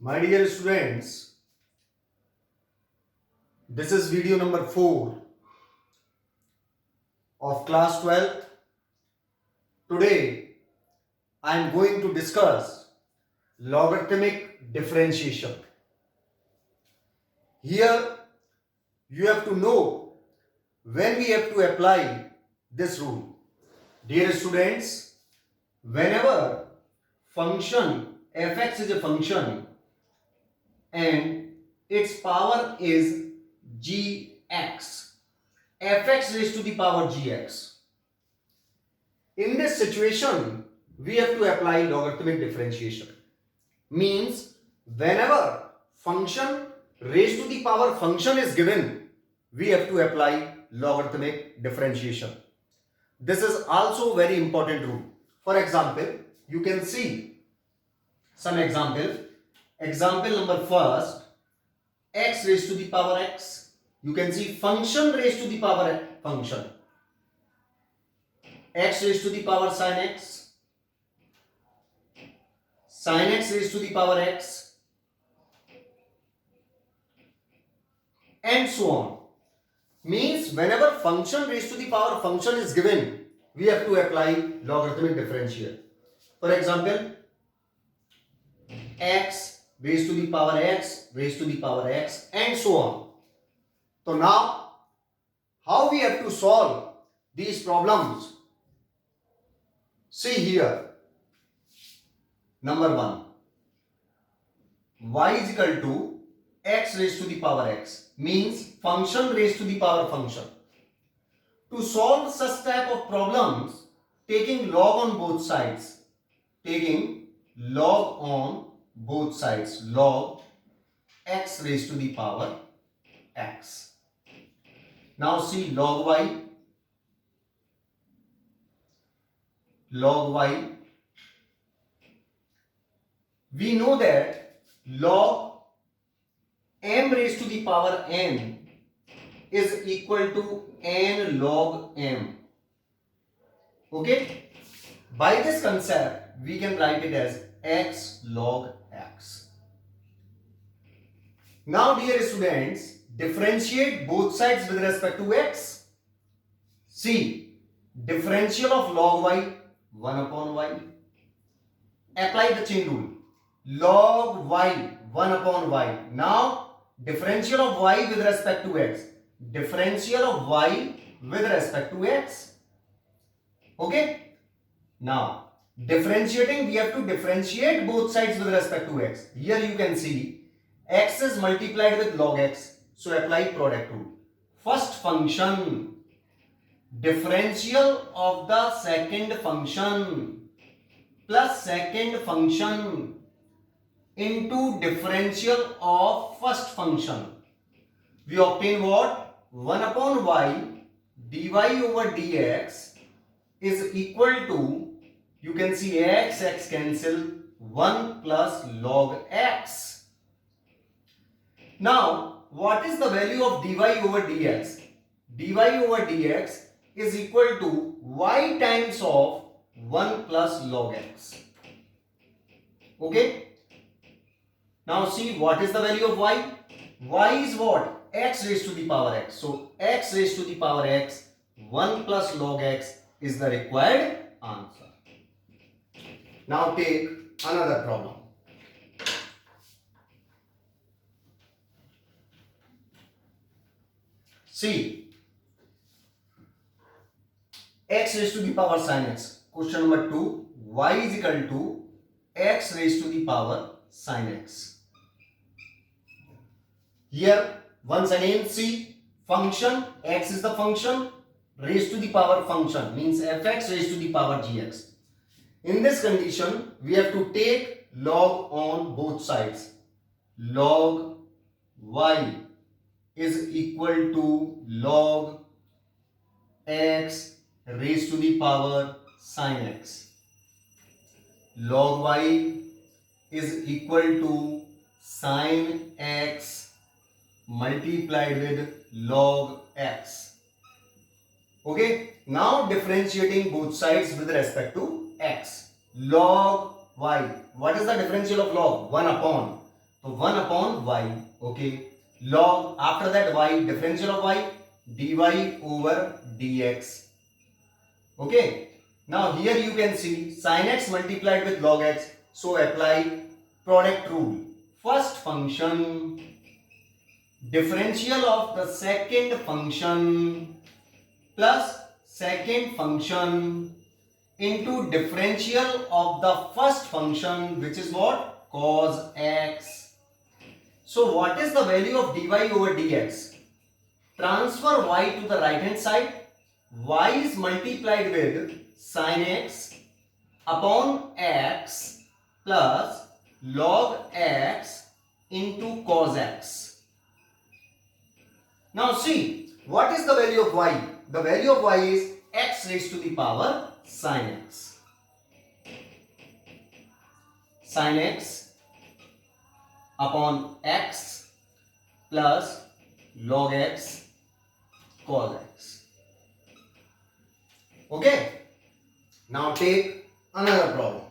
My dear students, this is video number 4 of class 12th. Today, I am going to discuss logarithmic differentiation. Here, you have to know when we have to apply this rule. Dear students, whenever function fx is a function and its power is gx, fx raised to the power gx. In this situation, we have to apply logarithmic differentiation. Means whenever function raised to the power function is given, we have to apply logarithmic differentiation. This is also very important rule. For example, you can see some example. Example number first, x raised to the power x. You can see function raised to the power function. X raised to the power sin x, sin x raised to the power x, and so on. Means whenever function raised to the power function is given, we have to apply logarithmic differential. For example, x raised to the power x raised to the power x, and so on. So now, how we have to solve these problems? See here. Number 1, y is equal to x raised to the power x, means function raised to the power function. To solve such type of problems, taking log on both sides, log x raised to the power x. Now see log y, we know that log m raised to the power n is equal to n log m. Okay? By this concept, we can write it as x log x. Now, dear students, differentiate both sides with respect to x. See, differential of log y, 1 upon y. Apply the chain rule. Log y, 1 upon y. Now, differential of y with respect to x. Differential of y with respect to x. Okay? Now, differentiating, we have to differentiate both sides with respect to x. Here you can see x is multiplied with log x. So, apply product rule. First function, differential of the second function plus second function into differential of first function. We obtain what? 1 upon y dy over dx is equal to, you can see x cancel, 1 plus log x. Now, what is the value of dy over dx? Dy over dx is equal to y times of 1 plus log x. Okay? Now see, what is the value of y? Y is what? X raised to the power x. So x raised to the power x, 1 plus log x is the required answer. Now take another problem. See, x raised to the power sin x. Question number 2, y is equal to x raised to the power sin x. Here once again see, function x is the function raised to the power function, means fx raised to the power gx. In this condition, we have to take log on both sides. Log y is equal to log x raised to the power sin x. Log y is equal to sin x multiplied with log x. Okay, now differentiating both sides with respect to x. Log y, what is the differential of log? 1 upon. तो 1 upon y. Okay. Log, after that y, differential of y, dy over dx. Okay. Now here you can see sin x multiplied with log x. So apply product rule. First function differential of the second function plus second function into differential of the first function, which is what? Cos x. So what is the value of dy over dx? Transfer y to the right hand side. Y is multiplied with sin x upon x plus log x into cos x. Now see, what is the value of y? The value of y is x raised to the power sin x. Sin x upon x plus log x cos x. Okay. Now take another problem.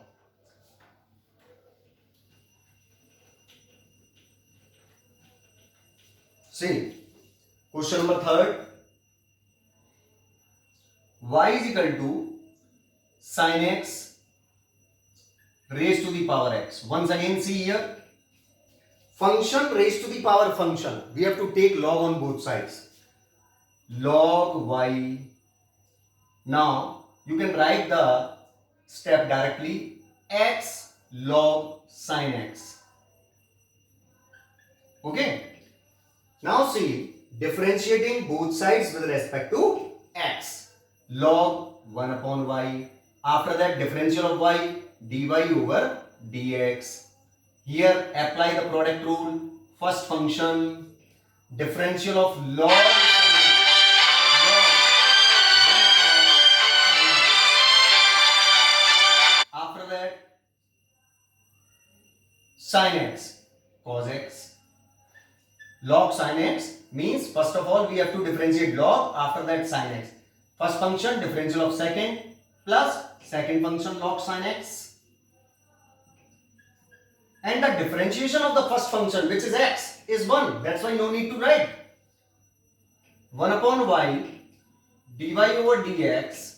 See, question number 3. Y is equal to sin x raised to the power x. Once again, see here, function raised to the power function. We have to take log on both sides. Log y. Now you can write the step directly. X log sin x. Okay. Now see, differentiating both sides with respect to x. Log 1 upon y. After that, differential of y, dy over dx. Here apply the product rule. First function, differential of log. After that, sin x, cos x. Log sin x means first of all we have to differentiate log, after that sin x. First function differential of second plus second function log sin x. And the differentiation of the first function, which is x, is 1. That's why no need to write. 1 upon y dy over dx.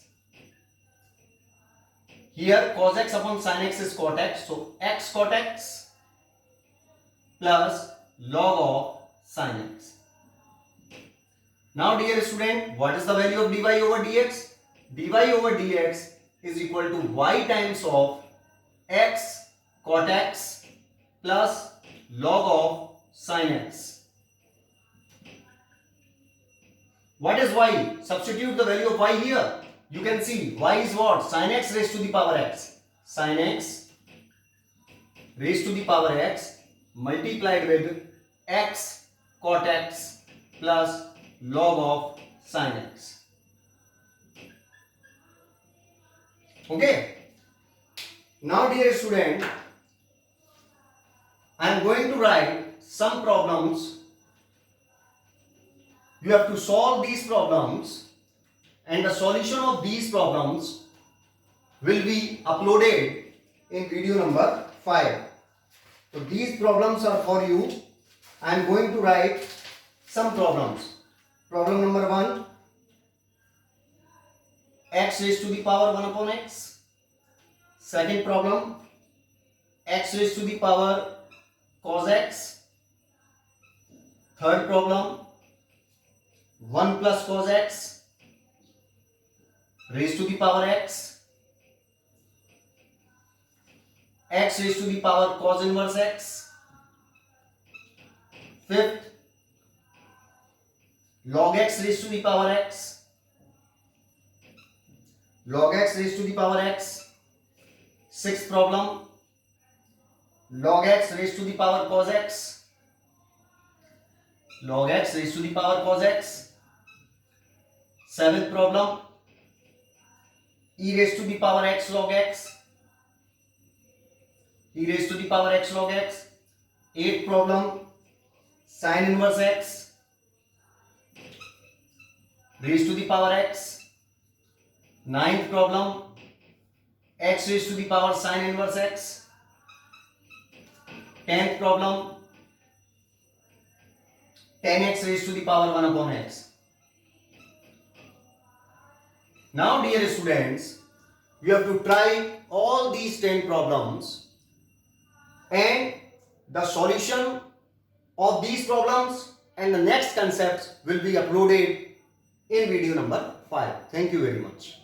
Here cos x upon sin x is cot x. So x cot x plus log of sin x. Now dear student, what is the value of dy over dx? Dy over dx is equal to y times of x cot x plus log of sin x. What is y? Substitute the value of y here. You can see y is what? Sin x raised to the power x. Sin x raised to the power x multiplied with x cot x plus log of sin x. Okay. Now dear student, I am going to write some problems. You have to solve these problems, and the solution of these problems will be uploaded in video number 5. So these problems are for you. I am going to write some problems. Problem number 1, x raised to the power 1 upon x. Second problem, x raised to the power cos x. Third problem, 1 plus cos x raised to the power x. X raised to the power cos inverse x. Fifth, log x raised to the power x. Log x raised to the power x. Sixth problem, log x raised to the power cos x. Log x raised to the power cos x. Seventh problem, e raised to the power x log x. E raised to the power x log x. Eighth problem, sin inverse x raised to the power x. Ninth problem, x raised to the power sin inverse x. 10th problem, 10x raised to the power 1 upon x. Now dear students, you have to try all these 10 problems and the solution of these problems and the next concepts will be uploaded in video number 5. Thank you very much.